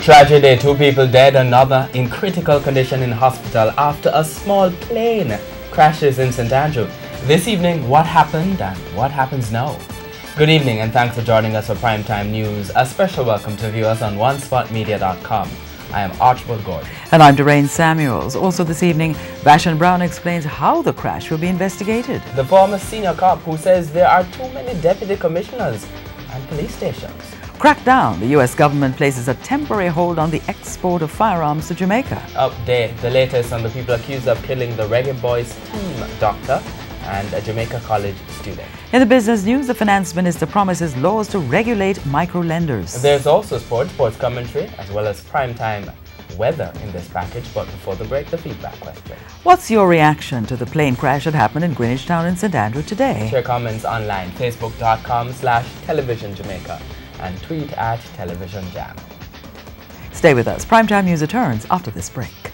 Tragedy, 2 people dead, another in critical condition in hospital after a small plane crashes in St. Andrew. This evening, what happened and what happens now? Good evening and thanks for joining us for Primetime News. A special welcome to viewers on onespotmedia.com. I am Archibald Gordon. And I'm Doreen Samuels. Also this evening, Vashon Brown explains how the crash will be investigated. The former senior cop who says there are too many deputy commissioners and police stations. Crackdown. The U.S. government places a temporary hold on the export of firearms to Jamaica. Update. The latest on the people accused of killing the Reggae Boys team doctor and a Jamaica college student. In the business news, the finance minister promises laws to regulate micro-lenders. There's also sports commentary, as well as primetime weather in this package. But before the break, the feedback question. What's your reaction to the plane crash that happened in Greenwich Town in St. Andrew today? Share comments online, facebook.com/televisionjamaica and tweet at televisionjam. Stay with us. Primetime News returns after this break.